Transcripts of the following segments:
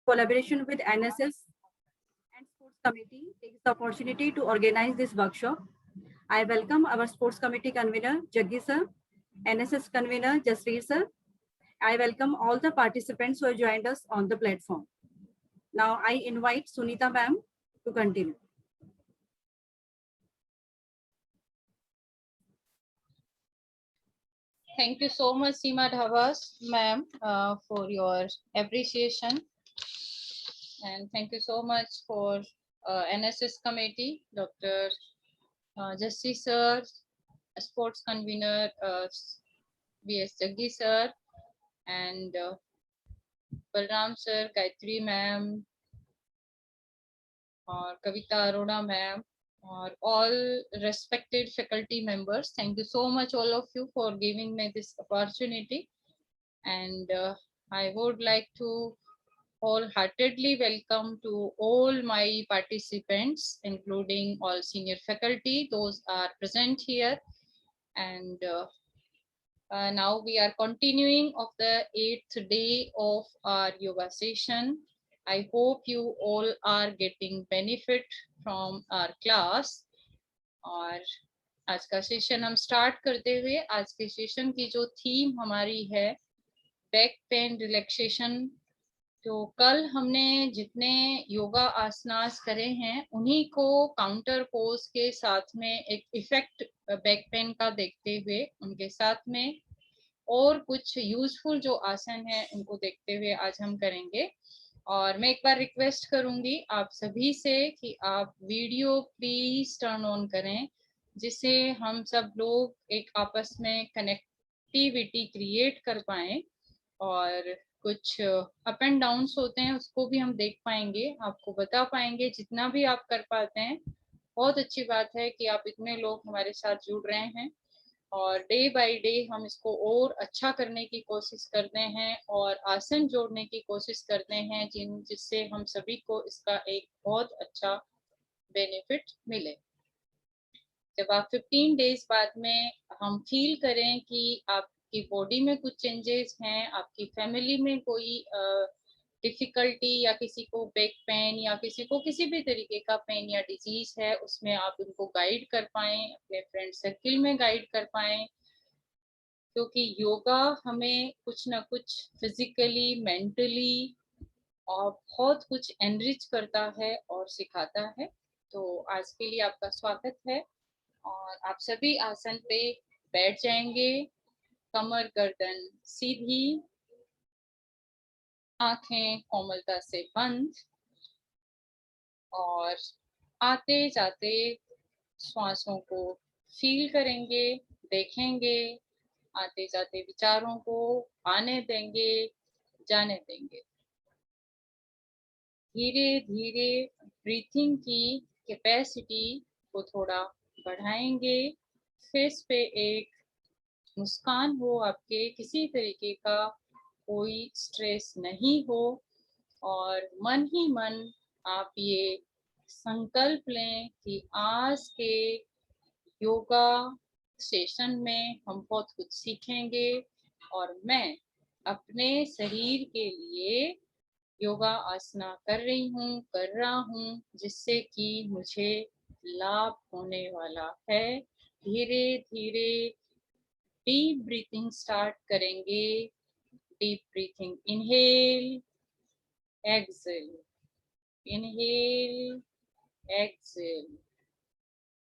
collaboration with NSS and Sports Committee, takes the opportunity to organize this workshop. I welcome our Sports Committee convener, Jaggi sir, NSS convener, Jasveer sir. I welcome all the participants who have joined us on the platform. Now I invite Sunita ma'am to continue. Thank you so much, Seema Dhavas, ma'am, for your appreciation. And thank you so much for NSS committee, Dr. Jassi sir, sports convener, B.S. Jaggi sir, and Balram sir, Gayatri ma'am, or Kavita Arora ma'am, or all respected faculty members. Thank you so much, all of you, for giving me this opportunity. And I would like to wholeheartedly welcome to all my participants, including all senior faculty, those are present here. And now we are continuing of the 8th day of our yoga session. I hope you all are getting benefit from our class. और आज का session हम start करते हुए आज के session की जो थीम हमारी है बैक पेन रिलैक्सेशन। तो कल हमने जितने योगा आसनास करे हैं उन्हीं को काउंटर पोज के साथ में एक इफेक्ट बैक पेन का देखते हुए उनके साथ में और कुछ यूजफुल जो आसन है उनको देखते हुए आज हम करेंगे। और मैं एक बार रिक्वेस्ट करूंगी आप सभी से कि आप वीडियो प्लीज टर्न ऑन करें, जिससे हम सब लोग एक आपस में कनेक्टिविटी क्रिएट कर पाएं और कुछ अप एंड डाउन्स होते हैं उसको भी हम देख पाएंगे, आपको बता पाएंगे जितना भी आप कर पाते हैं। बहुत अच्छी बात है कि आप इतने लोग हमारे साथ जुड़ रहे हैं और डे बाय डे हम इसको और अच्छा करने की कोशिश करते हैं और आसन जोड़ने की कोशिश करते हैं जिससे हम सभी को इसका एक बहुत अच्छा बेनिफिट मिले। जब आप 15 डेज बाद में हम फील करें कि आपकी बॉडी में कुछ चेंजेस हैं, आपकी फैमिली में कोई डिफिकल्टी या किसी को बैक पेन या किसी को किसी भी तरीके का पेन या डिजीज है, उसमें आप उनको गाइड कर पाएं, अपने फ्रेंड सर्किल में गाइड कर पाएं, क्योंकि योगा हमें कुछ ना कुछ फिजिकली मेंटली और बहुत कुछ एनरिच करता है और सिखाता है। तो आज के लिए आपका स्वागत है और आप सभी आसन पे बैठ जाएंगे, कमर गर्दन सीधी, आंखें कोमलता से बंद और आते जाते श्वासों को फील करेंगे, देखेंगे, आते जाते विचारों को आने देंगे, जाने देंगे। धीरे धीरे ब्रीथिंग की कैपेसिटी को थोड़ा बढ़ाएंगे। फेस पे एक मुस्कान हो आपके, किसी तरीके का कोई स्ट्रेस नहीं हो और मन ही मन आप ये संकल्प लें कि आज के योगा सेशन में हम बहुत कुछ सीखेंगे और मैं अपने शरीर के लिए योगा आसना कर रहा हूँ जिससे कि मुझे लाभ होने वाला है। धीरे धीरे डीप ब्रीथिंग स्टार्ट करेंगे। Deep breathing, inhale, exhale, inhale, exhale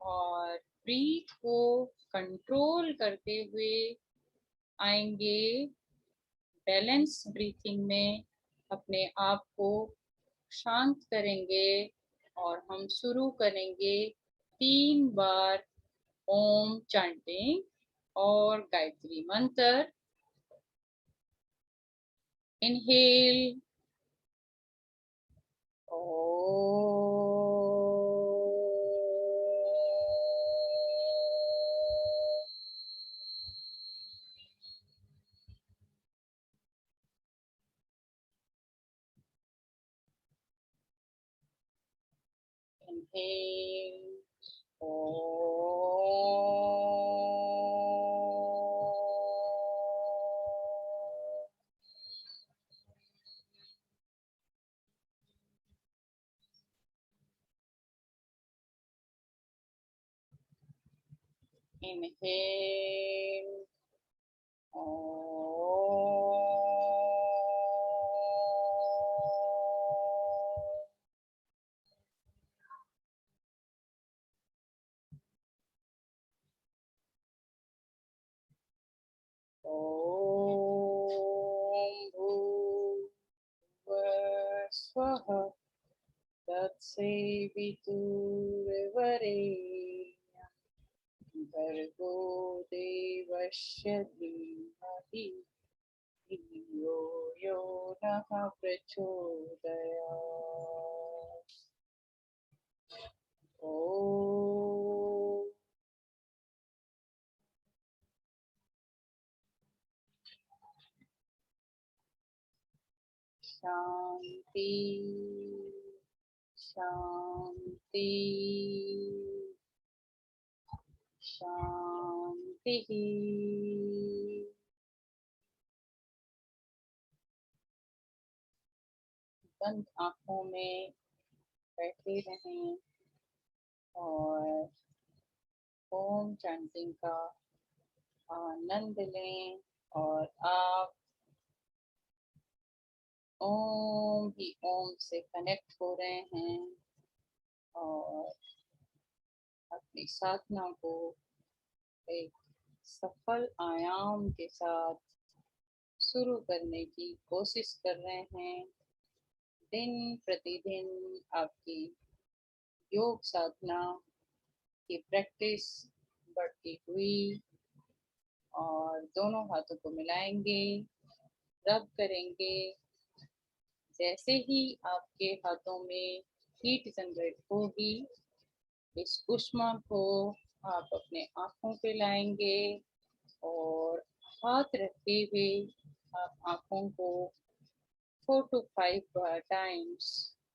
और ब्रीथ को कंट्रोल करते हुए आएंगे बैलेंस ब्रीथिंग में, अपने आप को शांत करेंगे और हम शुरू करेंगे 3 बार ओम चैंटिंग और गायत्री मंत्र। Inhale, inhale, Inhale. Swah Tatseviturvarenyam Bhargo Devasya Dhimahi Dhiyo Yo Naha Prachodayat. Om Shanti Shanti Shanti. बंद आंखों में बैठे रहें और ओम चैंटिंग का आनंद लें। और आप ओम ही ओम से कनेक्ट हो रहे हैं और अपनी साधना को एक सफल आयाम के साथ शुरू करने की कोशिश कर रहे हैं। दिन प्रतिदिन आपकी योग साधना की प्रैक्टिस बढ़ती हुई और दोनों हाथों को मिलाएंगे, रब करेंगे। जैसे ही आपके हाथों में हीट जनरेट होगी, इस ऊष्मा को आप अपने आंखों पे लाएंगे और हाथ रखते हुए आप आंखों को 4 to 5 टाइम्स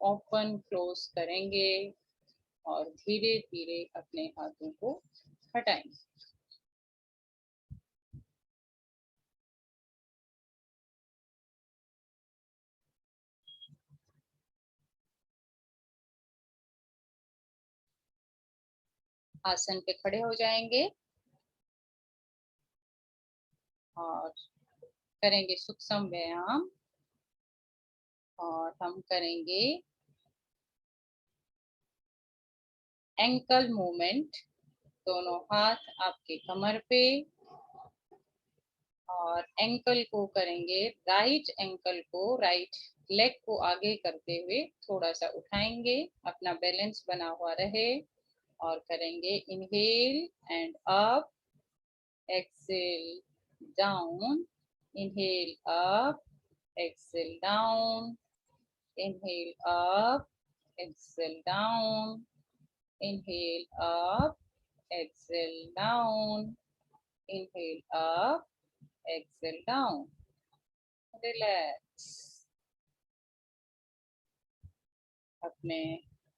ओपन क्लोज करेंगे और धीरे धीरे अपने हाथों को हटाएंगे। आसन पे खड़े हो जाएंगे और करेंगे सूक्ष्म व्यायाम। और हम करेंगे एंकल मूवमेंट। दोनों हाथ आपके कमर पे और एंकल को करेंगे, राइट एंकल को, राइट लेग को आगे करते हुए थोड़ा सा उठाएंगे, अपना बैलेंस बना हुआ रहे। और करेंगे inhale and up, exhale down, inhale up, exhale down, inhale up, exhale down, inhale up, exhale down, inhale up, exhale down. Relax. अपने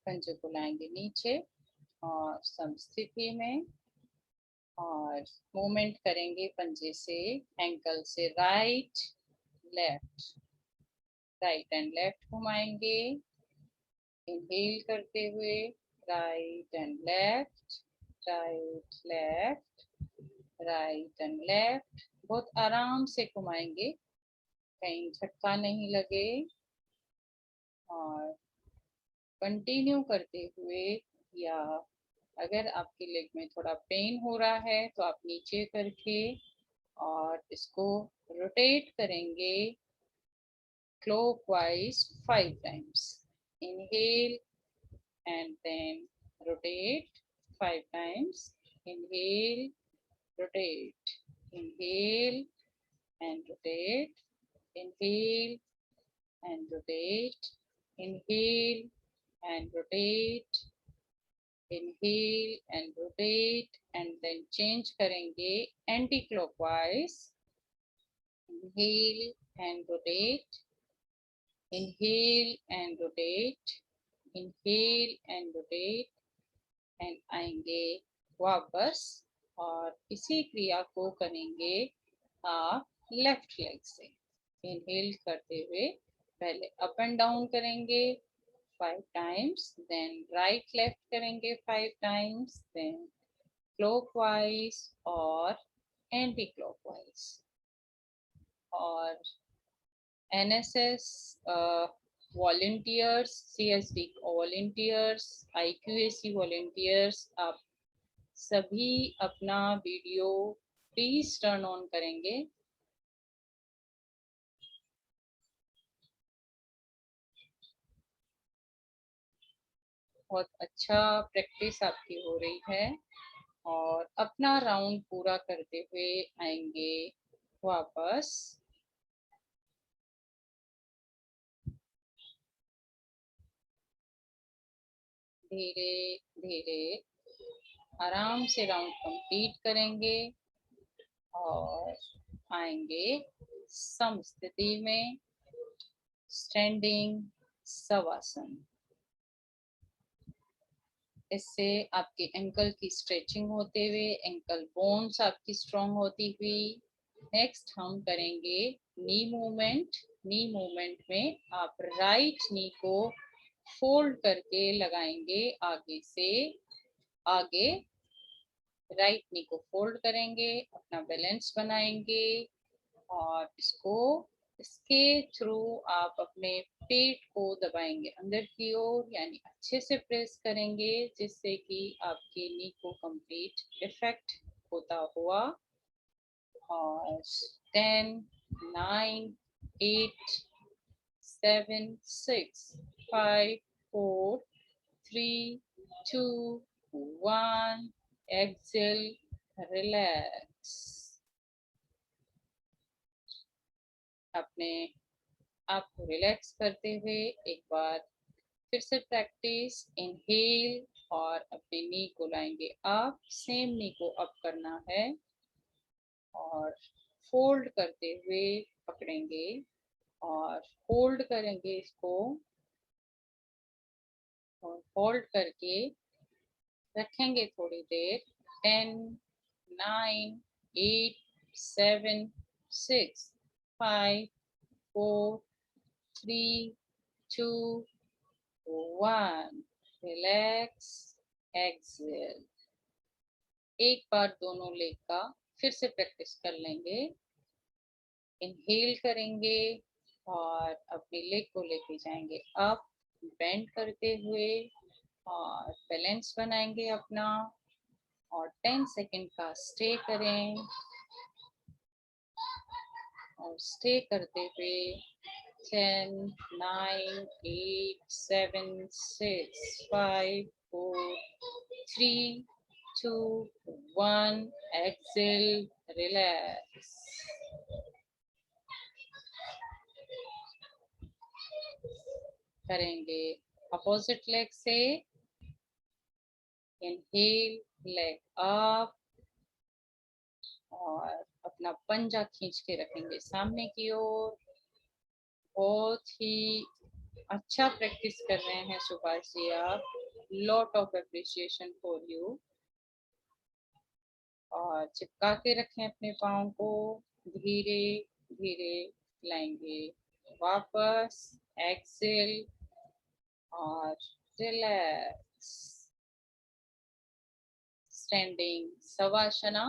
पंजे को लाएंगे नीचे और समस्थिति में और मूवमेंट करेंगे पंजे से, एंकल से right left, right and left घुमाएंगे। इनहेल करते हुए right and left, right left, right and left. बहुत आराम से घुमाएंगे, कहीं झटका नहीं लगे। और कंटिन्यू करते हुए, या अगर आपके लेग में थोड़ा पेन हो रहा है तो आप नीचे करके और इसको रोटेट करेंगे clockwise 5 times. Inhale and then rotate 5 times. Inhale, rotate, inhale and rotate, inhale and rotate, inhale and rotate, inhale and rotate, and then change करेंगे anti clockwise. Inhale and rotate, inhale and rotate, inhale and rotate, and आएंगे वापस। और इसी क्रिया को करेंगे आप left leg से। इनहेल करते हुए पहले अप एंड डाउन करेंगे 5 टाइम्स, देन राइट लेफ्ट करेंगे 5 टाइम्स, देन क्लॉकवाइज और एंटी क्लॉकवाइज। और NSS volunteers, CSD volunteers, IQAC volunteers, आप सभी अपना वीडियो प्लीज टर्न ऑन करेंगे। बहुत अच्छा प्रैक्टिस आपकी हो रही है और अपना राउंड पूरा करते हुए आएंगे वापस। धीरे धीरे आराम से राउंड कंप्लीट करेंगे और आएंगे समस्थिति में, स्टैंडिंग शवासन। इससे आपके एंकल की स्ट्रेचिंग होते हुए एंकल बोन्स आपकी स्ट्रॉन्ग होती हुई। नेक्स्ट हम करेंगे नी मूवमेंट। नी मूवमेंट में आप राइट नी को फोल्ड करके लगाएंगे आगे से आगे। राइट नी को फोल्ड करेंगे, अपना बैलेंस बनाएंगे और इसके थ्रू आप अपने पेट को दबाएंगे अंदर की ओर, यानी अच्छे से प्रेस करेंगे जिससे कि आपके नी को कंप्लीट इफेक्ट होता हुआ। और 10, 9, 8, 7, 6, 5, 4, 3, 2, 1, exhale, relax। अपने आप को रिलैक्स करते हुए एक बार फिर से प्रैक्टिस। इनहेल और अपने नी को लाएंगे अप, सेम नी को अप करना है और फोल्ड करते हुए पकड़ेंगे और होल्ड करेंगे इसको और होल्ड करके रखेंगे थोड़ी देर। 10, 9, 8, 7, 6, 5, 4, 3, 2, 1, रिलैक्स, एक्सेल। एक बार दोनों लेग का फिर से प्रैक्टिस कर लेंगे। इनहेल करेंगे और अपनी लेग को लेके जाएंगे अप, बेंड करते हुए और बैलेंस बनाएंगे अपना और 10 सेकेंड का स्टे करें और स्टे करते हुए 10, 9, 8, 7, 6, 5, 4, 3, 2, 1, exhale, relax। करेंगे अपोजिट लेग से। इनहेल, लेग अप और अपना पंजा खींच के रखेंगे सामने की ओर। बहुत ही अच्छा प्रैक्टिस कर रहे हैं सुभाष जी आप, lot of appreciation for you. और चिपका के रखें अपने पाँव को, धीरे धीरे लाएंगे वापस, एक्सेल और रिलैक्स। स्टैंडिंग शवासना।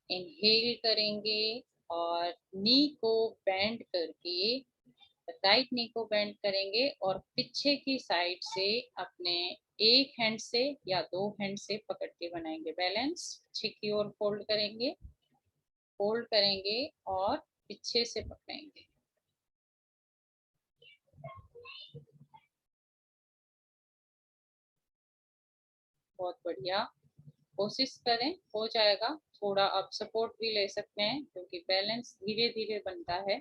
इनहेल करेंगे और नी को बेंड करके, राइट नी को बेंड करेंगे और पीछे की साइड से अपने एक हैंड से या दो हैंड से पकड़ के बनाएंगे बैलेंस। पीछे की ओर फोल्ड करेंगे और पीछे से पकड़ेंगे। बहुत बढ़िया, कोशिश करें, हो जाएगा। थोड़ा आप सपोर्ट भी ले सकते हैं क्योंकि बैलेंस धीरे धीरे बनता है।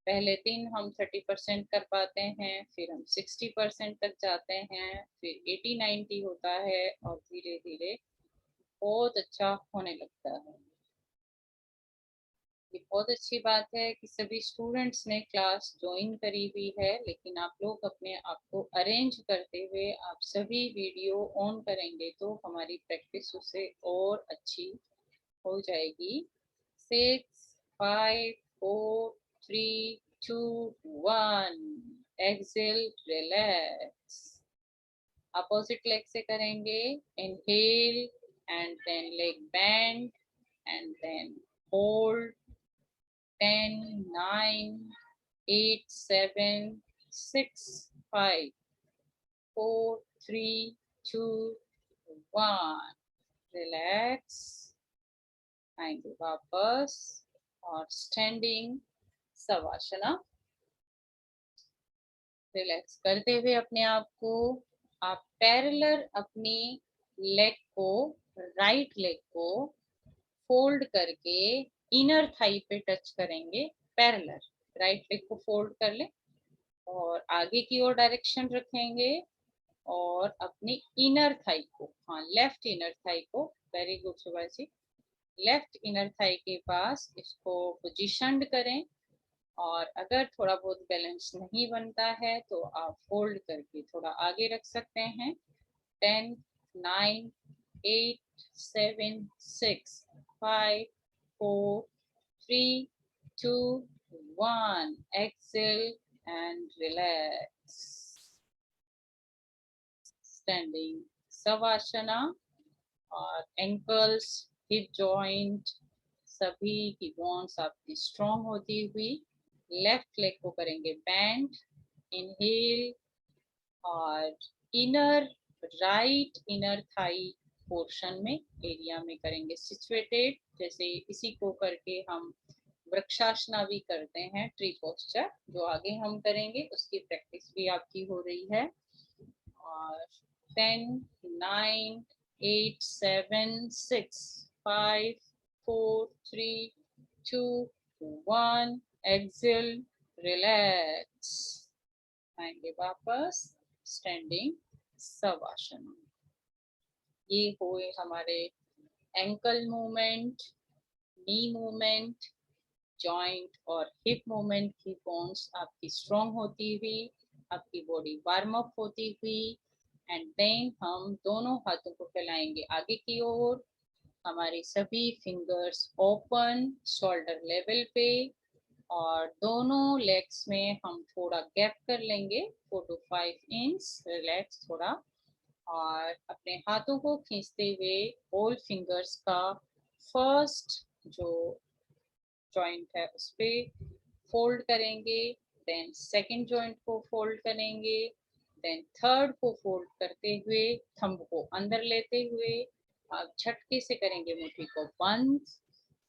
पहले दिन हम 30% कर पाते हैं, फिर हम 60% तक जाते हैं, फिर 80-90 होता है और धीरे धीरे बहुत अच्छा होने लगता है। ये बहुत अच्छी बात है कि सभी स्टूडेंट्स ने क्लास ज्वाइन करी हुई है, लेकिन आप लोग अपने आप को अरेंज करते हुए आप सभी वीडियो ऑन करेंगे तो हमारी प्रैक्टिस उससे और अच्छी हो जाएगी। 6, 5, 4, 3, 2, 1, Excel, relax. 10, 9, 8, 7, 6, 5, 4, 3, 2, 1, exhale, relax। 6, 5, 4, 3, 2, 1, exhale, relax। 5, 4, 3, 2, 1, exhale, relax। 6, 5, 4, 3, 2, 1, exhale, relax। Opposite leg से करेंगे। Inhale and then leg bend and then hold 10 9 8 7 6 5 4 3 2 1 relax. आएंगे वापस और स्टैंडिंग सवासना। रिलैक्स करते हुए अपने आप को आप पैरेलल अपनी लेग को, राइट लेग को फोल्ड करके इनर थाई पे टच करेंगे। पैरेलल राइट लेग को फोल्ड कर ले और आगे की ओर डायरेक्शन रखेंगे और अपनी इनर थाई को, हाँ लेफ्ट इनर थाई को, very good Subhash ji, left inner Thai के पास इसको पोजिशनड करें। और अगर थोड़ा बहुत बैलेंस नहीं बनता है तो आप फोल्ड करके थोड़ा आगे रख सकते हैं। 10 9 8 7 6 5 4 3 2 1 exhale and relax। स्टैंडिंग सवासना। और एंकल्स, हिप जॉइंट, सभी की बोन्स आपकी स्ट्रॉन्ग होती हुई लेफ्ट लेग को करेंगे बेंड। इनहेल और inner right inner thigh portion में, एरिया में करेंगे सिचुएटेड। जैसे इसी को करके हम वृक्षासना भी करते हैं, ट्री पोस्चर, जो आगे हम करेंगे उसकी प्रैक्टिस भी आपकी हो रही है। और 10 9 8 7 6 5 4 3 2 1 एक्सेल रिलैक्स। आएंगे वापस स्टैंडिंग सवासना। ये हुए हमारे एंकल मूवमेंट, नी मूवमेंट, जॉइंट और हिप मूवमेंट की बोन्स आपकी स्ट्रॉन्ग होती हुई, आपकी बॉडी वार्म अप होती हुई। एंड देन हम दोनों हाथों को फैलाएंगे आगे की ओर। हमारी सभी फिंगर्स ओपन शोल्डर लेवल पे और दोनों लेग्स में हम थोड़ा गैप कर लेंगे 4 to 5 इंच। रिलैक्स थोड़ा और अपने हाथों को खींचते हुए होल फिंगर्स का फर्स्ट जो जॉइंट है उस पे फोल्ड करेंगे, देन सेकंड जॉइंट को फोल्ड करेंगे, देन थर्ड को फोल्ड करते हुए थंब को अंदर लेते हुए आप झटके से करेंगे मुट्ठी को बंद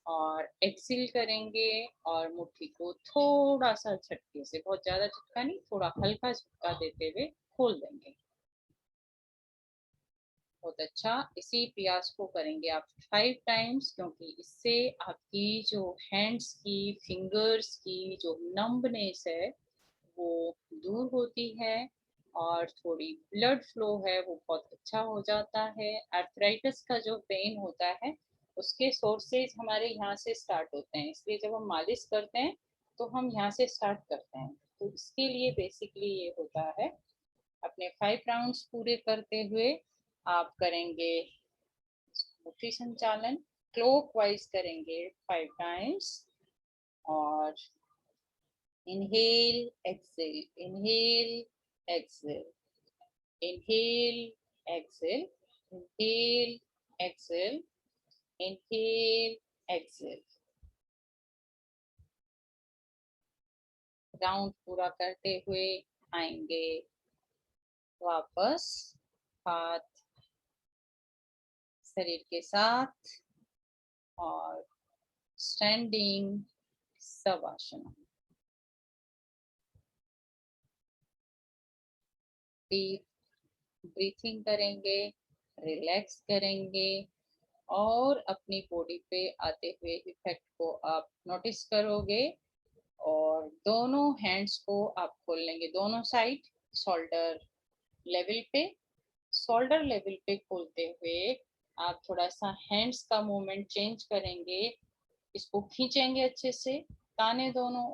और एक्सिल करेंगे और मुट्ठी को थोड़ा सा झटके से, बहुत ज्यादा झटका नहीं, थोड़ा हल्का झटका देते हुए खोल देंगे। बहुत अच्छा। इसी प्रयास को करेंगे आप 5 टाइम्स, क्योंकि इससे आपकी जो हैंड्स की, फिंगर्स की जो नंबनेस है वो दूर होती है और थोड़ी ब्लड फ्लो है वो बहुत अच्छा हो जाता है। आर्थराइटिस का जो पेन होता है उसके सोर्सेज हमारे यहाँ से स्टार्ट होते हैं, इसलिए जब हम मालिश करते हैं तो हम यहाँ से स्टार्ट करते हैं। तो इसके लिए बेसिकली ये होता है। अपने 5 राउंड्स पूरे करते हुए आप करेंगे मुट्ठी संचालन, क्लॉकवाइज करेंगे 5 टाइम्स। और inhale exhale, inhale exhale, inhale exhale, inhale exhale, inhale Excel. Round पूरा करते हुए आएंगे वापस हाथ शरीर के साथ और स्टैंडिंग सवासना। डीप ब्रीथिंग करेंगे, रिलैक्स करेंगे और अपनी बॉडी पे आते हुए इफेक्ट को आप नोटिस करोगे। और दोनों हैंड्स को आप खोल लेंगे दोनों साइड शोल्डर लेवल पे। शोल्डर लेवल पे खोलते हुए आप थोड़ा सा हैंड्स का मूवमेंट चेंज करेंगे, इसको खींचेंगे अच्छे से, ताने दोनों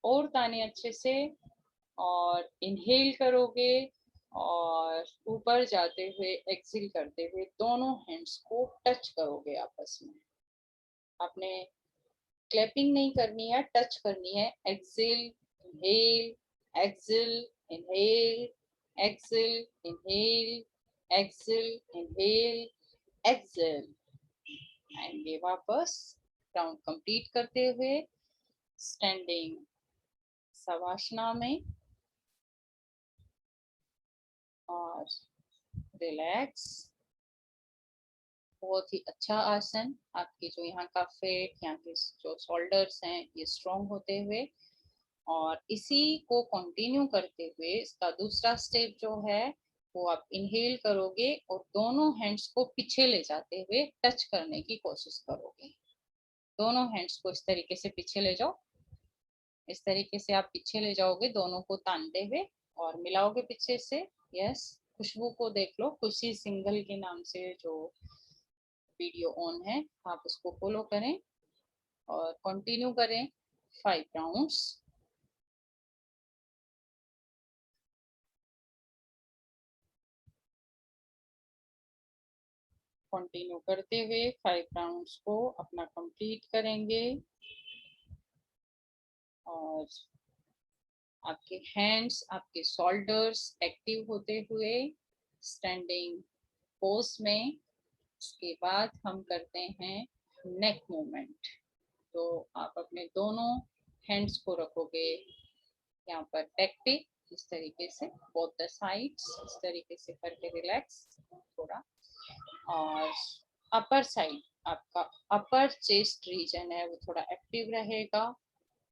और ताने अच्छे से, और इनहेल करोगे और ऊपर जाते हुए एक्सेल करते हुए दोनों हैंड्स को टच करोगे आपस में। आपने क्लैपिंग नहीं करनी है, टच करनी है। Exhale, inhale, exhale, inhale, exhale, inhale, exhale, inhale, exhale. आएंगे वापस राउंड कंप्लीट करते हुए स्टैंडिंग सवासना में और रिलैक्स। बहुत ही अच्छा आसन, आपके जो यहाँ का फेट, यहाँ के जो शोल्डर्स हैं ये स्ट्रॉन्ग होते हुए, और इसी को कंटिन्यू करते हुए इसका दूसरा स्टेप जो है वो आप इनहेल करोगे और दोनों हैंड्स को पीछे ले जाते हुए टच करने की कोशिश करोगे। दोनों हैंड्स को इस तरीके से पीछे ले जाओ। इस तरीके से आप पीछे ले जाओगे दोनों को तानते हुए और मिलाओगे पीछे से। यस, खुशबू को देख लो, खुशी सिंगल के नाम से जो वीडियो ऑन है आप उसको फॉलो करें और कंटिन्यू करें 5 राउंड्स। कंटिन्यू करते हुए 5 राउंड्स को अपना कंप्लीट करेंगे और आपके हैंड्स, आपके शोल्डर्स एक्टिव होते हुए स्टैंडिंग पोज में। इसके बाद हम करते हैं नेक मूवमेंट। तो आप अपने दोनों हैंड्स को रखोगे यहाँ पर बैक पे इस तरीके से, बोथ द साइड्स इस तरीके से करके रिलैक्स थोड़ा। और अपर साइड आपका अपर चेस्ट रीजन है वो थोड़ा एक्टिव रहेगा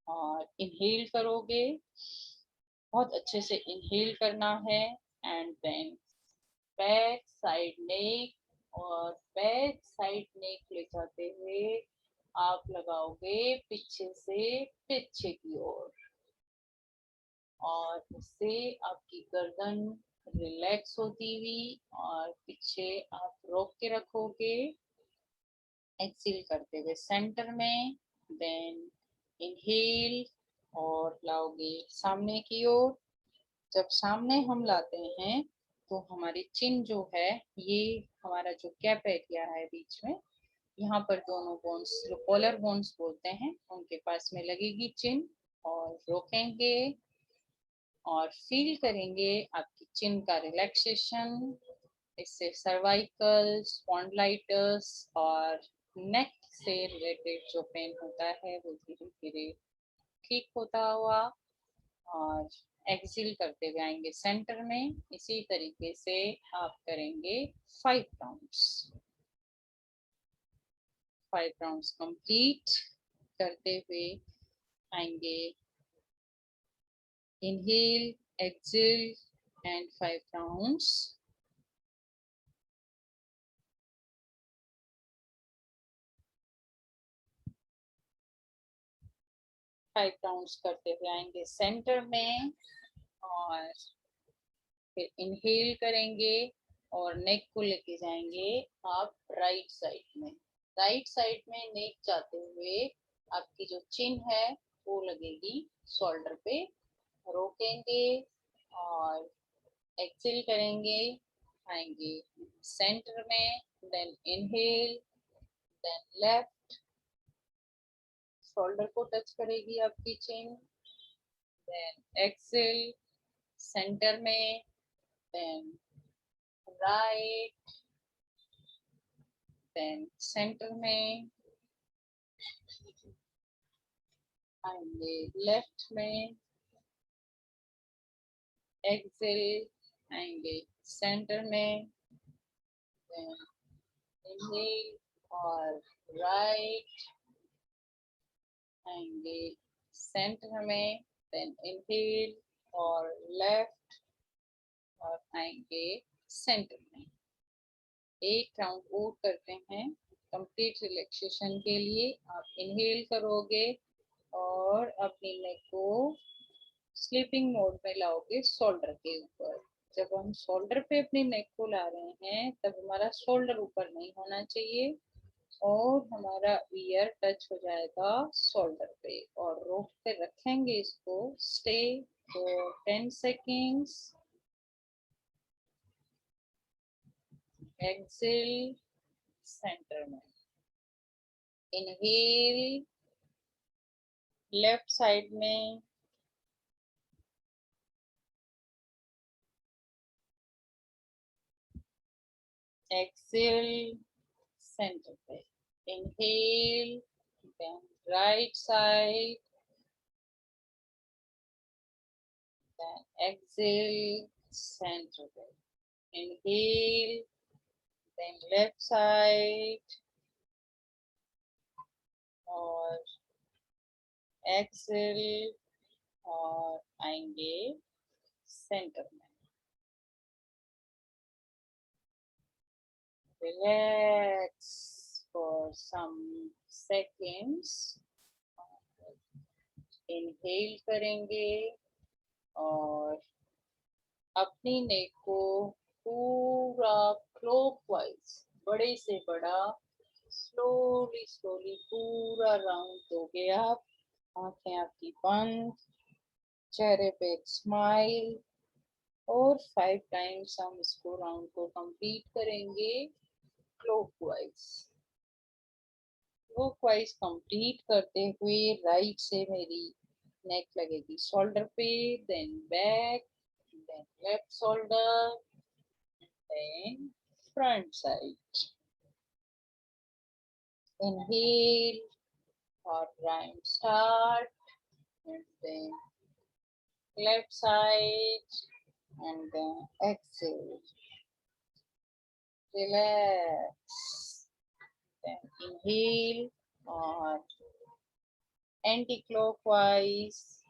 और इनहेल करोगे, बहुत अच्छे से इनहेल करना है and then back side neck, और बैक साइड नेक ले जाते हुए आप लगाओगे पीछे से पीछे की ओर, और इससे आपकी गर्दन रिलैक्स होती हुई और पीछे आप रोक के रखोगे। एक्सेल करते हुए सेंटर में, देन इनहेल और लाओगे सामने की ओर। जब सामने हम लाते हैं तो हमारी चिन जो है, ये हमारा जो कैप एरिया है बीच में, यहाँ पर दोनों बोन्स जो पोलर बोन्स बोलते हैं उनके पास में लगेगी चिन, और रोकेंगे और फील करेंगे आपकी चिन का रिलैक्सेशन। इससे सर्वाइकल, स्पॉन्डिलाइटिस और नेक से रिलेटेड जो पेन होता है वो धीरे धीरे ठीक होता हुआ। और एक्सेल करते हुए आएंगे सेंटर में। इसी तरीके से आप करेंगे 5 राउंड्स। 5 राउंड्स कंप्लीट करते हुए आएंगे inhale, exhale and 5 rounds. 5 rounds करते हुए आएंगे सेंटर में और फिर इनहेल करेंगे और नेक को लेके जाएंगे आप राइट साइड में। राइट साइड में नेक जाते हुए आपकी जो चिन है वो लगेगी शोल्डर पे। रोकेंगे और एक्सेल करेंगे, आएंगे सेंटर में, then inhale, then left, shoulder को टच करेगी आपकी चिन, देन एक्सेल सेंटर में, देन राइट, देन सेंटर में, आएंगे लेफ्ट में, एक्सेल आएंगे सेंटर में, देन इनहेल और राइट, आएंगे सेंटर में, देन इनहेल और लेफ्ट, और आएंगे सेंटर में। एक राउंड और करते हैं कंप्लीट रिलैक्सेशन के लिए। आप इनहेल करोगे और अपनी नेक को स्लीपिंग मोड में लाओगे शोल्डर के ऊपर। जब हम शोल्डर पे अपनी नेक को ला रहे हैं तब हमारा शोल्डर ऊपर नहीं होना चाहिए और हमारा ईयर टच हो जाएगा शोल्डर पे, और रोक पे रखेंगे इसको। Stay for 10 seconds. Exhale centre में, इनहेल लेफ्ट साइड में, exhale, center पे, inhale, then right side, then exhale, center पे, inhale, then left side, और exhale, और आएंगे सेंटर में. Relax for some seconds. Inhale करेंगे और अपनी नेक को पूरा क्लॉकवाइज, बड़े से बड़ा, स्लोली स्लोली पूरा राउंड दोगे आप. आंखें आपकी बंद, चेहरे पे एक स्माइल, और 5 टाइम्स हम इसको राउंड को कंप्लीट करेंगे क्लॉकवाइज. क्लॉकवाइज कंप्लीट करते हुए राइट से मेरी नेक लगेगी शोल्डर पे, then back, then left shoulder, then front side. Inhale or round start, and then left side, and then exhale. Relax. Then inhale or anti-clockwise,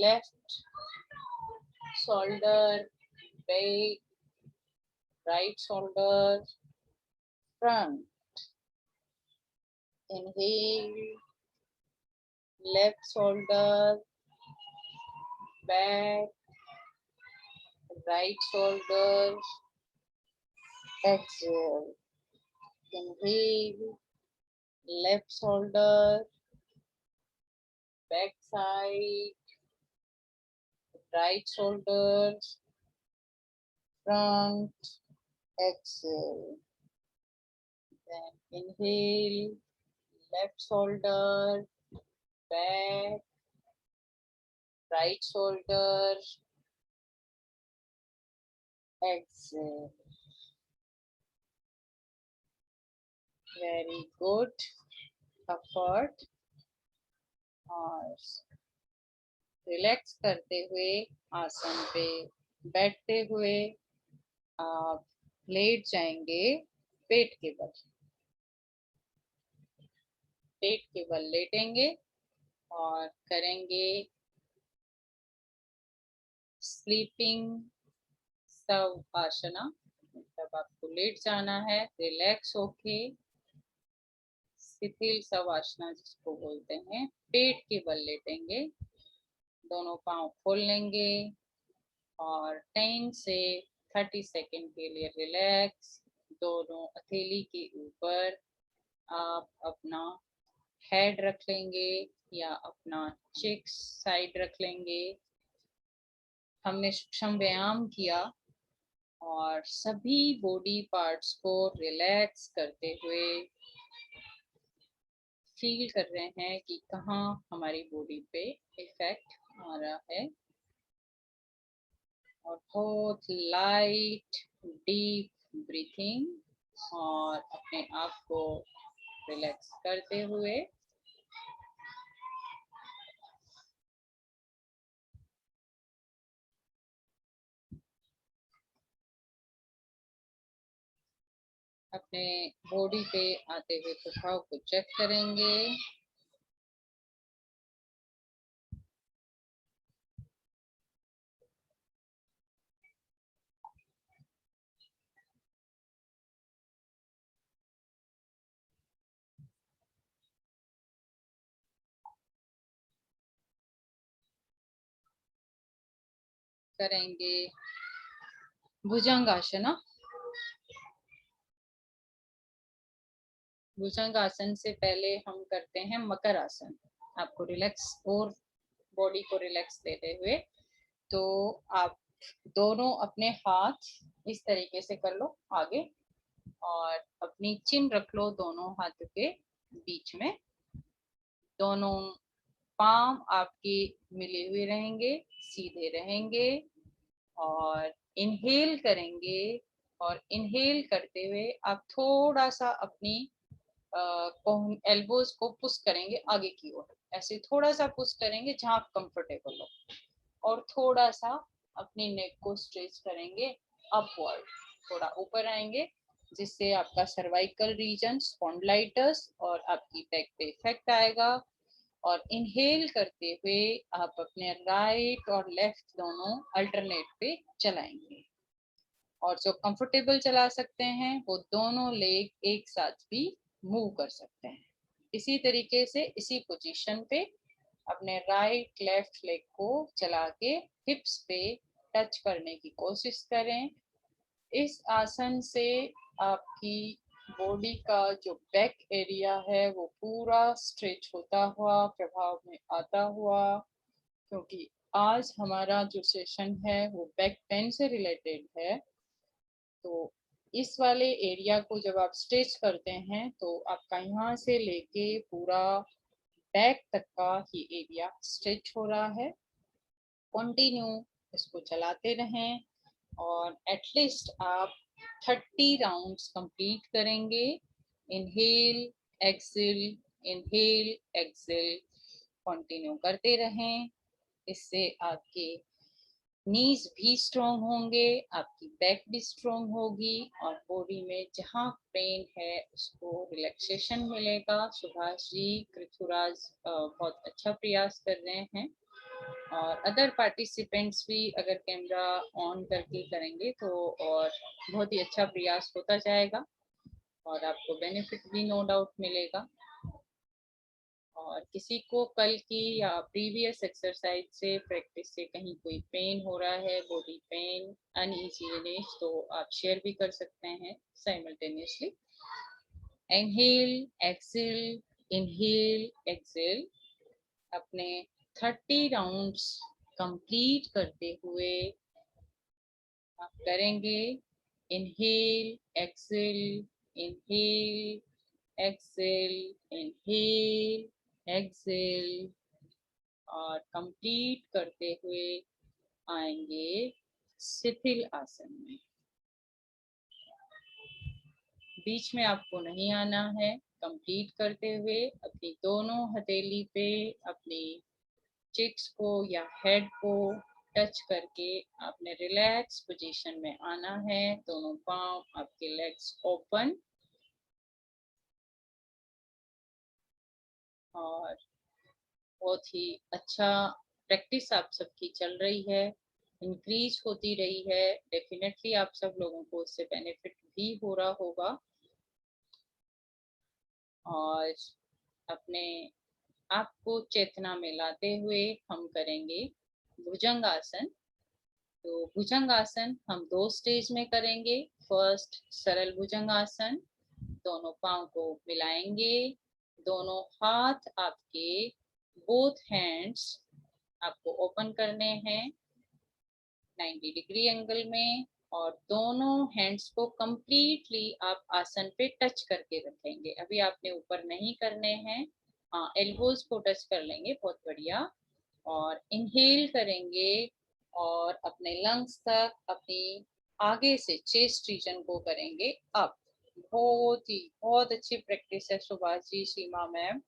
left shoulder, back, right shoulder, front. Inhale, left shoulder, back, right shoulder, exhale. Inhale, left shoulder, back side, right shoulder, front, exhale. Then inhale, left shoulder, back, right shoulder, exhale. Very good. Effort. और relax करते हुए आसन पे बैठते हुए आप late जाएंगे पेट के बल. पेट के बल लेटेंगे और करेंगे स्लीपिंग शवासना. मतलब आपको लेट जाना है रिलैक्स होके, शिथिल शवासना जिसको बोलते हैं. पेट के बल लेटेंगे, दोनों पांव खोल लेंगे और 10 से 30 सेकंड के लिए रिलैक्स. दोनों हथेली के ऊपर आप अपना हेड रख लेंगे या अपना चेक्स साइड रख लेंगे. हमने सूक्ष्म व्यायाम किया और सभी बॉडी पार्ट्स को रिलैक्स करते हुए फील कर रहे हैं कि कहाँ हमारी बॉडी पे इफेक्ट आ रहा है. और बहुत लाइट डीप ब्रीथिंग और अपने आप को रिलैक्स करते हुए अपने बॉडी पे आते हुए प्रभाव को चेक करेंगे. करेंगे भुजंगासना. भुजंगासन से पहले हम करते हैं मकर आसन. आपको रिलैक्स और बॉडी को रिलैक्स देते हुए, तो आप दोनों अपने हाथ इस तरीके से कर लो आगे और अपनी चिन रख लो दोनों हाथों के बीच में. दोनों पाम आपके मिले हुए रहेंगे, सीधे रहेंगे और इनहेल करेंगे और इनहेल करते हुए आप थोड़ा सा अपनी एल्बोज को पुश करेंगे आगे की ओर, ऐसे थोड़ा सा पुश करेंगे जहां आप कंफर्टेबल हो, और थोड़ा सा अपनी नेक को स्ट्रेच करेंगे अपवर्ड, थोड़ा ऊपर आएंगे, जिससे आपका सर्वाइकल रीजन, स्पॉन्डिलाइटिस और आपकी बैक पे इफेक्ट आएगा। और इनहेल करते हुए आप अपने राइट और लेफ्ट दोनों अल्टरनेट पे चलाएंगे, और जो कंफर्टेबल चला सकते हैं वो दोनों लेग एक साथ भी मूव कर सकते हैं। इसी तरीके से इसी पोजीशन पे अपने राइट लेफ्ट लेग को चला के हिप्स पे टच करने की कोशिश करें। इस आसन से आपकी बॉडी का जो बैक एरिया है वो पूरा स्ट्रेच होता हुआ प्रभाव में आता हुआ, क्योंकि आज हमारा जो सेशन है वो बैक पेन से रिलेटेड है। तो इस वाले एरिया को जब आप स्ट्रेच करते हैं तो आपका यहाँ से लेके पूरा बैक तक का ही एरिया स्ट्रेच हो रहा है। कंटिन्यू इसको चलाते रहें और एटलीस्ट आप 30 राउंड्स कंप्लीट करेंगे। Inhale exhale, inhale Excel continue करते रहें। इससे आपके नीज भी स्ट्रोंग होंगे, आपकी बैक भी स्ट्रोंग होगी, और बॉडी में जहाँ पेन है उसको रिलैक्सेशन मिलेगा। सुभाष जी, पृथ्वीराज बहुत अच्छा प्रयास कर रहे हैं, और अदर पार्टिसिपेंट्स भी अगर कैमरा ऑन करके करेंगे तो और बहुत ही अच्छा प्रयास होता जाएगा, और आपको बेनिफिट भी नो डाउट मिलेगा। और किसी को कल की या प्रीवियस एक्सरसाइज से प्रैक्टिस से कहीं कोई पेन हो रहा है, बॉडी पेन, अनइजीनेस, तो आप शेयर भी कर सकते हैं simultaneously. Inhale exhale, inhale Excel, अपने 30 राउंड्स कंप्लीट करते हुए आप करेंगे inhale exhale, inhale exhale, inhale exhale, और कंप्लीट करते हुए आएंगे शिथिल आसन में। बीच में आपको नहीं आना है। कंप्लीट करते हुए अपनी दोनों हथेली पे अपनी चिक्स को या हेड को टच करके आपने रिलैक्स पोजीशन में आना है। दोनों पांव आपके लेग्स ओपन, और बहुत ही अच्छा प्रैक्टिस आप सबकी चल रही है, इंक्रीज होती रही है। डेफिनेटली आप सब लोगों को इससे बेनिफिट भी हो रहा होगा। और अपने आपको चेतना में लाते हुए हम करेंगे भुजंगासन। तो भुजंगासन हम 2 स्टेज में करेंगे। फर्स्ट सरल भुजंगासन, दोनों पांव को मिलाएंगे, दोनों हाथ आपके बोथ हैंड्स आपको ओपन करने हैं 90 डिग्री एंगल में, और दोनों हैंड्स को कंप्लीटली आप आसन पे टच करके रखेंगे। अभी आपने ऊपर नहीं करने हैं, हाँ एल्बोज को टच कर लेंगे, बहुत बढ़िया। और इनहेल करेंगे और अपने लंग्स तक अपनी आगे से चेस्ट रीजन को करेंगे अप। बहुत अच्छी प्रैक्टिस है सुभाष जी, सीमा मैम।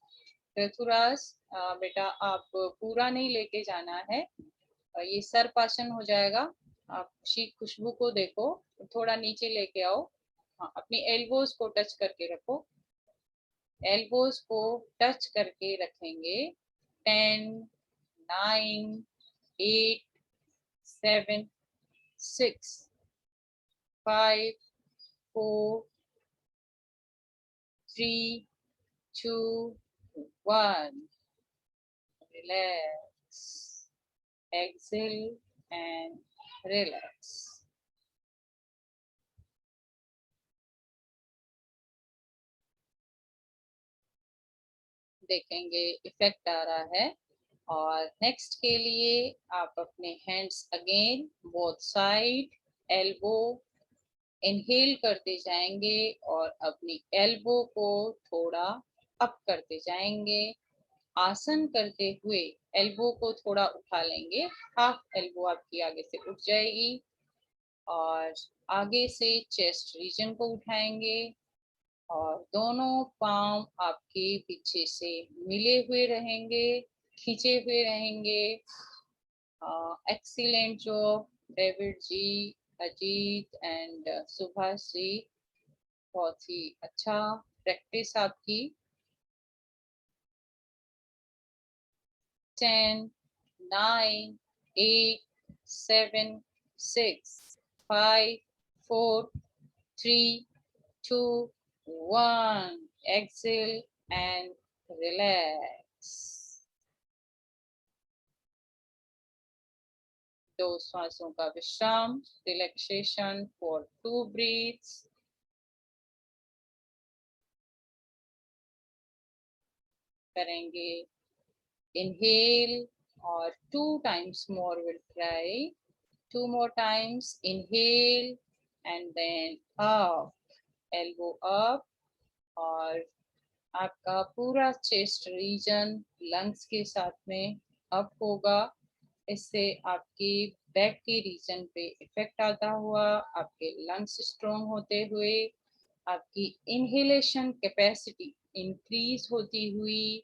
पृथ्वीराज बेटा आप पूरा नहीं लेके जाना है, ये सर्पासन हो जाएगा। आप खुशबू को देखो, थोड़ा नीचे लेके आओ। हाँ, अपनी एल्बोज को टच करके रखो, एल्बोज को टच करके रखेंगे। 10 9 8 7 6 5 4 3 2 1। Relax, exhale and relax. देखेंगे इफेक्ट आ रहा है। और नेक्स्ट के लिए आप अपने hands again both side, elbow inhale करते जाएंगे और अपनी एल्बो को थोड़ा अप करते जाएंगे। आसन करते हुए एल्बो को थोड़ा उठा लेंगे, हाफ एल्बो आपकी आगे से उठ जाएगी, और आगे से चेस्ट रीजन को उठाएंगे और दोनों पाँव आपके पीछे से मिले हुए रहेंगे, खींचे हुए रहेंगे। Excellent job David ji, Ajit and Subhash ji, बहुत ही अच्छा प्रैक्टिस आपकी। 10, 9, 8, 7, 6, 5, 4, 3, 2, 1. Exhale and relax. 2 श्वासों का विश्राम, रिलैक्सेशन फॉर 2 breaths. करेंगे inhale और 2 times more will try. 2 more times. Inhale and then up, elbow up, और आपका पूरा चेस्ट रीजन लंग्स के साथ में अप होगा। इससे आपके बैक के रीजन पे इफेक्ट आता हुआ, आपके लंग्स स्ट्रॉन्ग होते हुए, आपकी इनहेलेशन कैपेसिटी इंक्रीज होती हुई,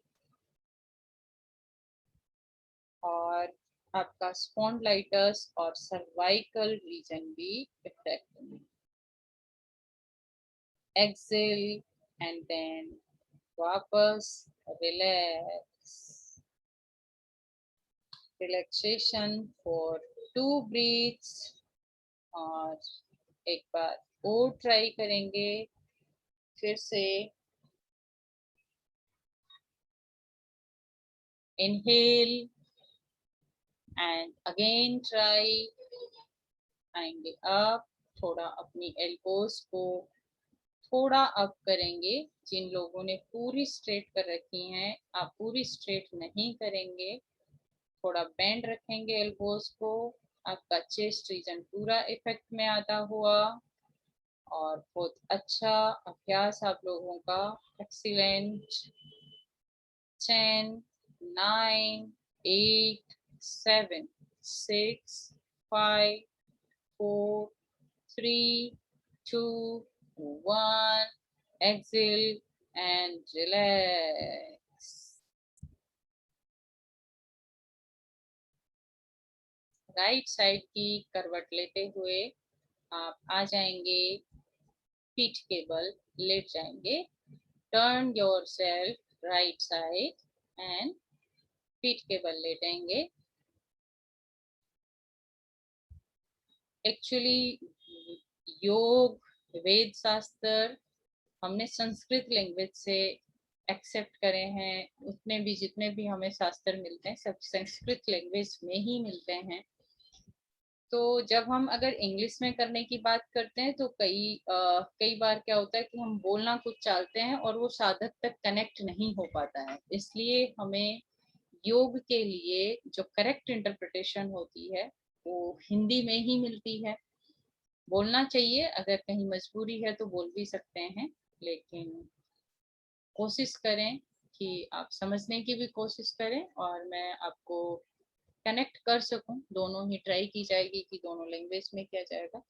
और आपका स्पॉन्डिलाइटिस और सर्वाइकल रीजन भी इफेक्ट में। एक्सेल एंड देन वापस रिलैक्स। Relaxation for 2 breaths। और एक बार और ट्राई करेंगे फिर से। Inhale and again try. आएंगे अप, थोड़ा अपनी एल्बोज को थोड़ा अप करेंगे। जिन लोगों ने पूरी स्ट्रेट कर रखी हैं, आप पूरी स्ट्रेट नहीं करेंगे, थोड़ा बेंड रखेंगे एल्बोज को। आपका चेस्ट रीजन पूरा इफेक्ट में आता हुआ, और बहुत अच्छा अभ्यास आप लोगों का। Excellent. 10, 9, 8, 7, 6, 5, 4, 3, 2, 1. Exhale and relax. Right side की करवट लेते हुए आप आ जाएंगे पीठ के बल, लेट जाएंगे। Turn your self right side and पीठ के बल लेटेंगे। एक्चुअली योग, वेद शास्त्र हमने संस्कृत लैंग्वेज से एक्सेप्ट करे हैं। उतने भी जितने भी हमें शास्त्र मिलते हैं सब संस्कृत लैंग्वेज में ही मिलते हैं। तो जब हम अगर इंग्लिश में करने की बात करते हैं तो कई बार क्या होता है कि हम बोलना कुछ चाहते हैं और वो साधक तक कनेक्ट नहीं हो पाता है। इसलिए हमें योग के लिए जो करेक्ट इंटरप्रिटेशन होती है वो हिंदी में ही मिलती है। बोलना चाहिए, अगर कहीं मजबूरी है तो बोल भी सकते हैं, लेकिन कोशिश करें कि आप समझने की भी कोशिश करें और मैं आपको कनेक्ट कर सकूं। दोनों ही ट्राई की जाएगी कि दोनों लैंग्वेज में किया जाएगा।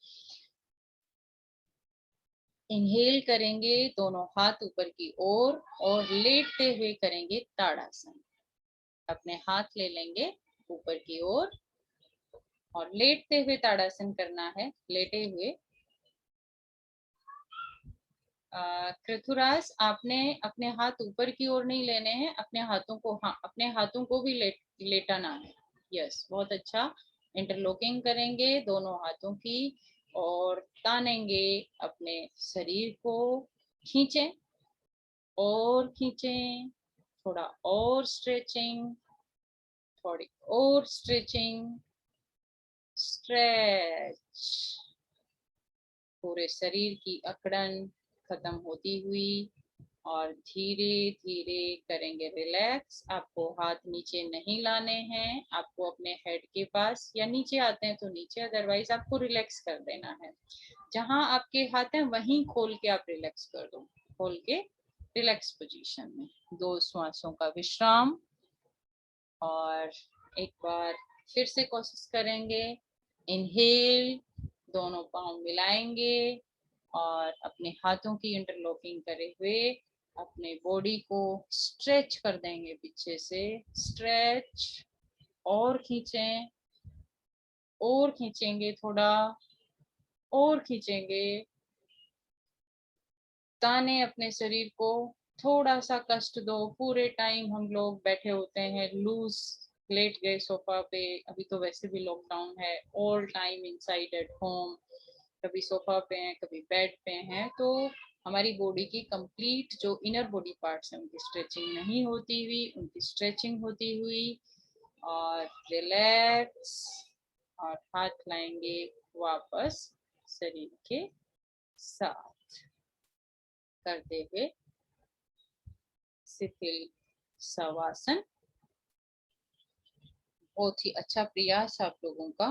इनहेल करेंगे, दोनों हाथ ऊपर की ओर और लेटते हुए करेंगे ताड़ासन। अपने हाथ ले लेंगे ऊपर की ओर और लेटते हुए ताड़ासन करना है, लेटे हुए। कृथुराज, आपने अपने हाथ ऊपर की ओर नहीं लेने हैं, अपने हाथों को, हाँ, अपने हाथों को भी लेटाना है। यस, बहुत अच्छा। इंटरलॉकिंग करेंगे दोनों हाथों की और तानेंगे अपने शरीर को। खींचें और खींचें, थोड़ा और स्ट्रेचिंग, थोड़ी और स्ट्रेचिंग, स्ट्रेच। पूरे शरीर की अकड़न खत्म होती हुई और धीरे धीरे करेंगे रिलैक्स। आपको हाथ नीचे नहीं लाने हैं, आपको अपने हेड के पास, या नीचे आते हैं तो नीचे, अदरवाइज आपको रिलैक्स कर देना है। जहां आपके हाथ हैं वहीं खोल के आप रिलैक्स कर दो, खोल के रिलैक्स पोजीशन में। 2 श्वासों का विश्राम और एक बार फिर से कोशिश करेंगे। इनहेल, दोनों पाँव मिलाएंगे और अपने हाथों की इंटरलॉकिंग करे हुए अपने बॉडी को स्ट्रेच कर देंगे पीछे से। स्ट्रेच, और खींचें, और खींचेंगे, थोड़ा और खींचेंगे। ताने अपने शरीर को, थोड़ा सा कष्ट दो। पूरे टाइम हम लोग बैठे होते हैं, लूज लेट गए सोफा पे। अभी तो वैसे भी लॉकडाउन है, all time inside at home. कभी सोफा पे हैं, कभी बेड पे हैं, तो हमारी बॉडी की कंप्लीट जो इनर बॉडी पार्ट्स हैं उनकी स्ट्रेचिंग नहीं होती हुई, उनकी स्ट्रेचिंग होती हुई। और रिलैक्स, और हाथ लाएंगे वापस शरीर के साथ करते हुए शिथिल शवासन। बहुत ही अच्छा प्रयास आप लोगों का।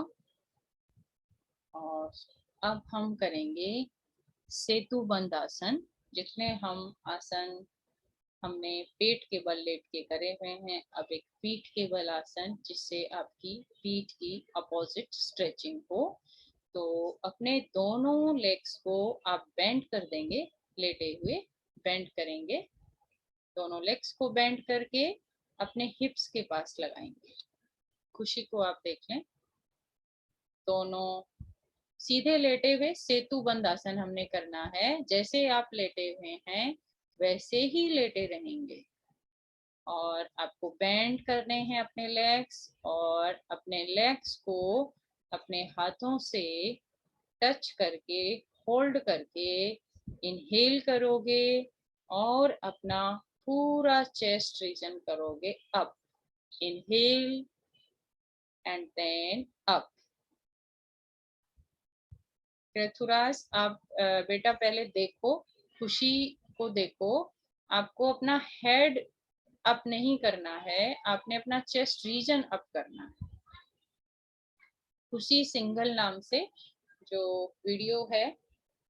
और अब हम करेंगे सेतु बंद आसन। जितने हम आसन हमने पेट के बल लेट के करे हुए हैं, अब एक पीठ के बल आसन, जिससे आपकी पीठ की अपोजिट स्ट्रेचिंग हो। तो अपने दोनों लेग्स को आप बेंड कर देंगे, लेटे हुए बेंड करेंगे। दोनों लेग्स को बेंड करके अपने हिप्स के पास लगाएंगे। खुशी को आप देख लें। दोनों सीधे लेटे हुए सेतु बंद आसन हमने करना है। जैसे आप लेटे हुए हैं वैसे ही लेटे रहेंगे, और आपको बेंड करने हैं अपने लेग्स, और अपने लेग्स को अपने हाथों से टच करके, होल्ड करके इनहेल करोगे और अपना पूरा चेस्ट रीजन करोगे up. Inhale and then up. Prithviraj, आप बेटा पहले देखो, खुशी को देखो। आपको अपना हेड अप नहीं करना है, आपने अपना चेस्ट रीजन अप करना है। खुशी सिंगल नाम से जो वीडियो है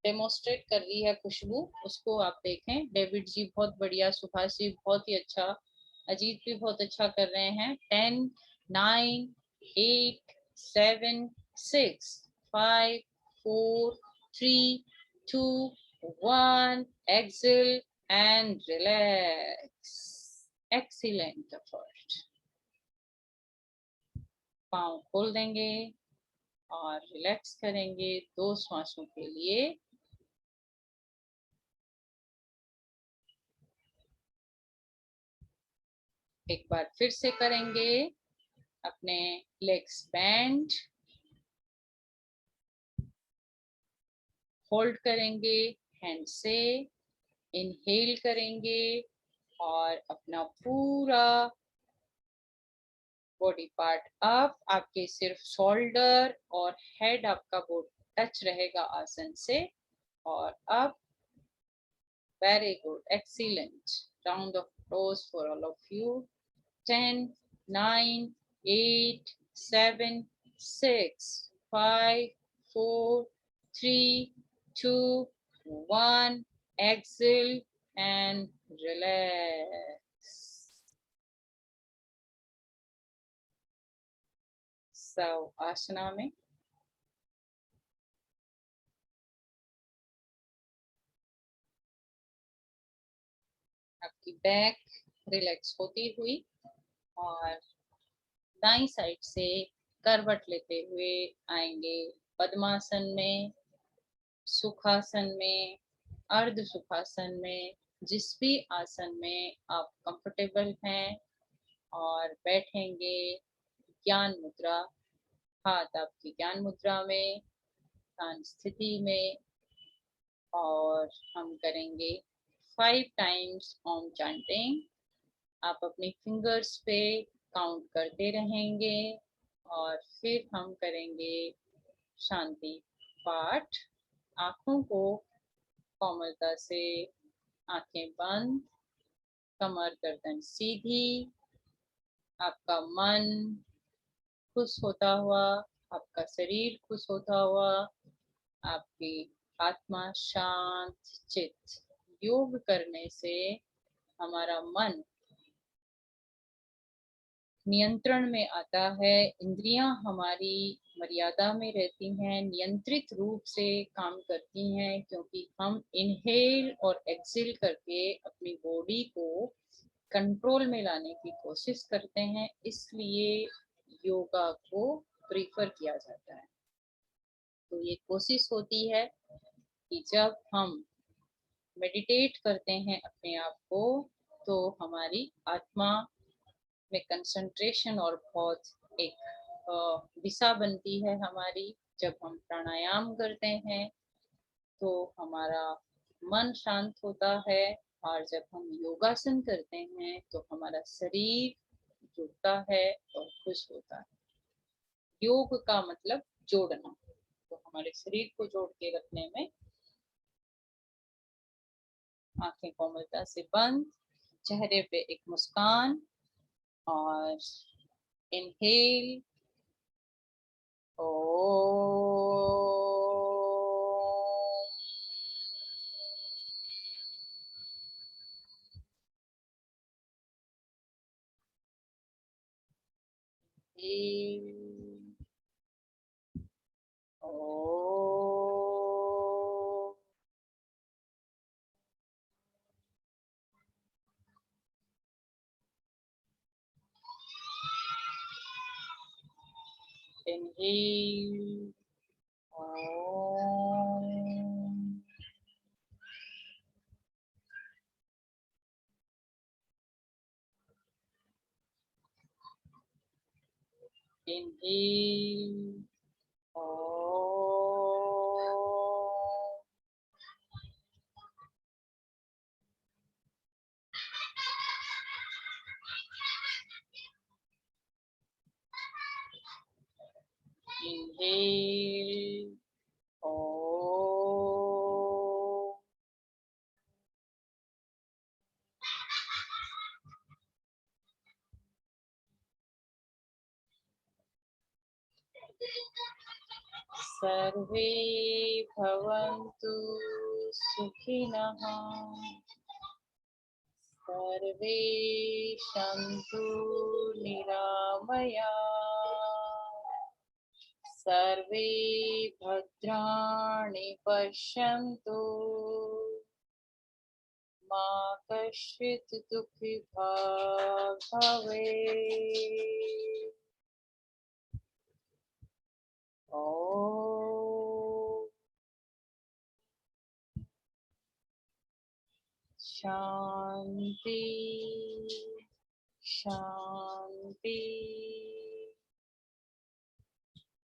डेमोस्ट्रेट कर रही है खुशबू, उसको आप देखें। डेविड जी बहुत बढ़िया, सुभाष जी बहुत ही अच्छा, अजीत भी बहुत अच्छा कर रहे हैं। 10, 9, 8, 7, 6, 5, 4, 3, 2, 1, exhale and relax. Excellent effort. पाँव खोल देंगे और रिलैक्स करेंगे 2 श्वासों के लिए। एक बार फिर से करेंगे। अपने लेग्स बेंड, होल्ड करेंगे हैंड से, इनहेल करेंगे और अपना पूरा बॉडी पार्ट अप। आपके सिर्फ शोल्डर और हेड आपका टच रहेगा आसन से। और अब very good, excellent. Round of applause for all of you. 10, 9, 8, 7, 6, 5, 4, 3, 2, 1. Exhale and relax. आसना में आपकी बैक रिलैक्स होती हुई, और दाईं साइड से करवट लेते हुए आएंगे पद्मासन में, सुखासन में, अर्ध सुखासन में, जिस भी आसन में आप कंफर्टेबल हैं। और बैठेंगे ज्ञान मुद्रा, हाथ आपकी ज्ञान मुद्रा में, ध्यान स्थिति में। और हम करेंगे 5 टाइम्स ओम चैंटिंग। आप अपनी फिंगर्स पे काउंट करते रहेंगे, और फिर हम करेंगे शांति पाठ। आंखों को कोमलता से, आंखें बंद, कमर गर्दन सीधी। आपका मन खुश होता हुआ, आपका शरीर खुश होता हुआ, आपकी आत्मा शांत चित। योग करने से हमारा मन नियंत्रण में आता है, इंद्रियां हमारी मर्यादा में रहती हैं, नियंत्रित रूप से काम करती हैं, क्योंकि हम इनहेल और एक्सेल करके अपनी बॉडी को कंट्रोल में लाने की कोशिश करते हैं। इसलिए योगा को प्रीफर किया जाता है। तो ये कोशिश होती है कि जब हम मेडिटेट करते हैं अपने आप को, तो हमारी आत्मा में कंसंट्रेशन और बहुत एक दिशा बनती है हमारी। जब हम प्राणायाम करते हैं तो हमारा मन शांत होता है, और जब हम योगासन करते हैं तो हमारा शरीर जुड़ता है और खुश होता है। योग का मतलब जोड़ना, तो हमारे शरीर को जोड़ के रखने में। आंखें कोमलता से बंद, चेहरे पे एक मुस्कान, और इनहेल ओ inhale Om. Inhale Om. Inhale Om. सर्वे भवन्तु सुखिनः, सर्वे सन्तु निरामयाः, सर्वे भद्राणि पश्यन्तु, मा कश्चित् दुःखिभाग् भवेत्। ओम शांति शांति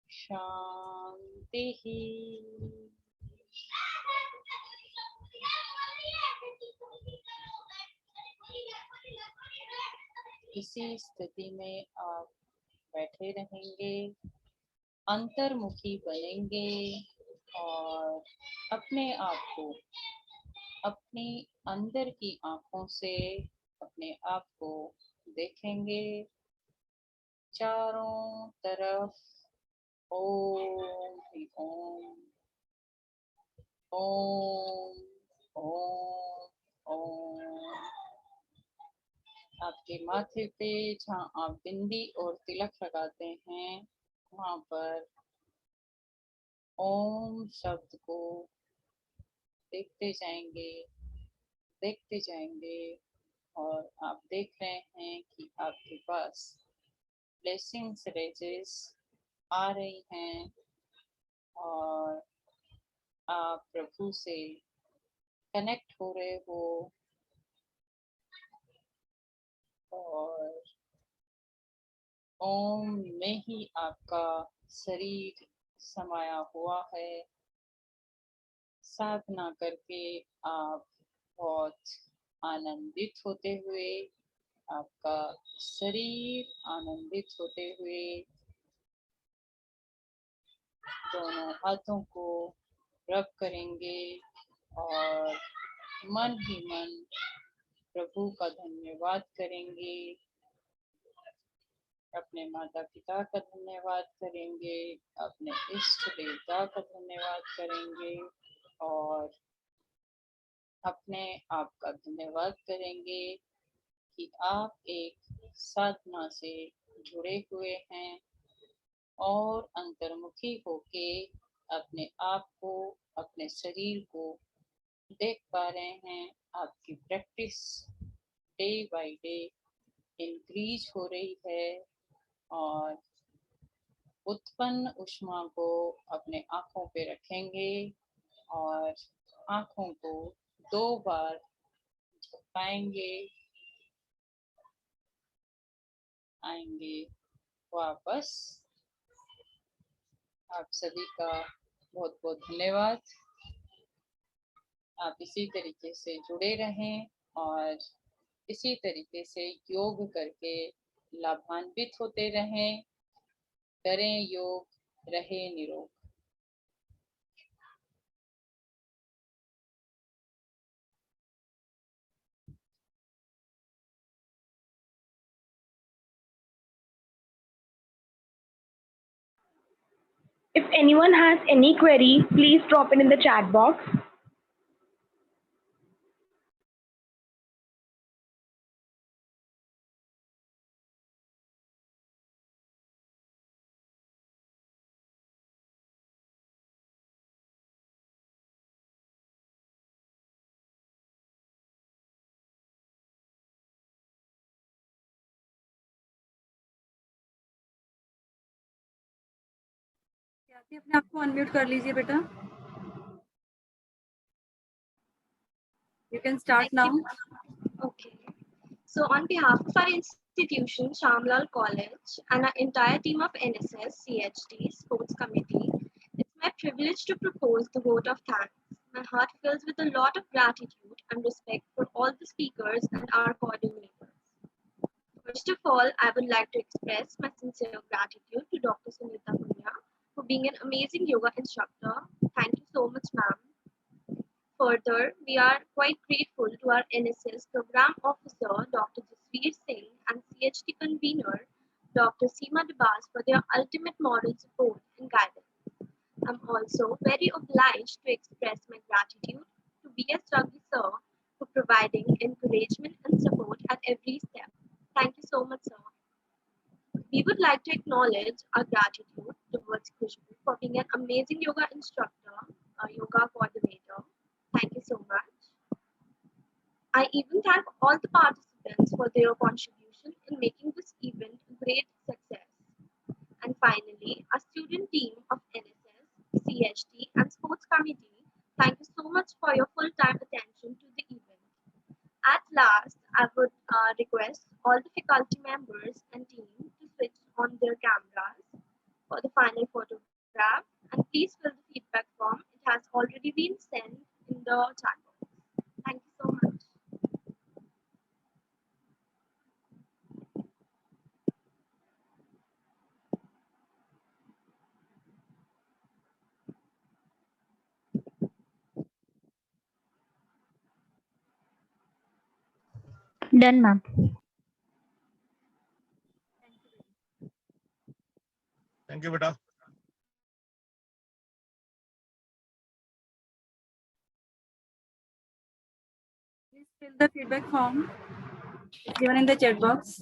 शांति। इसी स्थिति में आप बैठे रहेंगे, अंतर्मुखी बनेंगे और अपने आप को अपनी अंदर की आंखों से अपने आप को देखेंगे। चारों तरफ ओम ही ओम, ओम ओम ओम। आपके माथे पे जहाँ आप बिंदी और तिलक लगाते हैं, वहाँ पर ओम शब्द को देखते जाएंगे, देखते जाएंगे, और आप देख रहे हैं कि आपके पास ब्लेसिंग्स रेजेस आ रही हैं, और आप प्रभु से कनेक्ट हो रहे हो, और ओम में ही आपका शरीर समाया हुआ है। साधना करके आप बहुत आनंदित होते हुए, आपका शरीर आनंदित होते हुए, दोनों हाथों को रब करेंगे और मन ही मन प्रभु का धन्यवाद करेंगे, अपने माता पिता का धन्यवाद करेंगे, अपने इष्ट देवता का धन्यवाद करेंगे, और अपने आप का धन्यवाद करेंगे कि आप एक साधना से जुड़े हुए हैं और अंतर्मुखी होके अपने आप को, अपने शरीर को देख पा रहे हैं। आपकी practice day by day increase हो रही है और उत्पन्न ऊष्मा को अपने आंखों पे रखेंगे और आंखों को 2 बार झपकाएंगे, आएंगे वापस। आप सभी का बहुत बहुत धन्यवाद। आप इसी तरीके से जुड़े रहें और इसी तरीके से योग करके लाभान्वित होते रहें। करें योग, रहे निरोग। If anyone has any query, please drop it in the chat box. अपने आप को अनम्यूट कर लीजिए बेटा. You can start now. Okay. So on behalf of our institution, Shamlal College, and our entire team of NSS, CHD, Sports Committee, it's my privilege to propose the vote of thanks. My heart fills with a lot of gratitude and respect for all the speakers and our coordinators. First of all, I would like to express my sincere gratitude to Dr. Sunita Punya for being an amazing yoga instructor. Thank you so much, ma'am. Further, we are quite grateful to our NSS Program Officer, Dr. Jasveer Singh, and CHD Convener, Dr. Seema Debas, for their ultimate moral support and guidance. I'm also very obliged to express my gratitude to B.S. Jaggi sir for providing encouragement and support at every step. Thank you so much, sir. We would like to acknowledge our gratitude towards Khushbu for being an amazing yoga instructor, a yoga coordinator. Thank you so much. I even thank all the participants for their contribution in making this event a great success. And finally, our student team of NSS, CHD, and Sports Committee, thank you so much for your full-time attention to the event. At last, I would request all the faculty members and team to switch on their cameras for the final photograph, and please fill the feedback form. It has already been sent in the chat box. Thank you so much. Done, ma'am. Thank you, beta. Please fill the feedback form given in the chat box.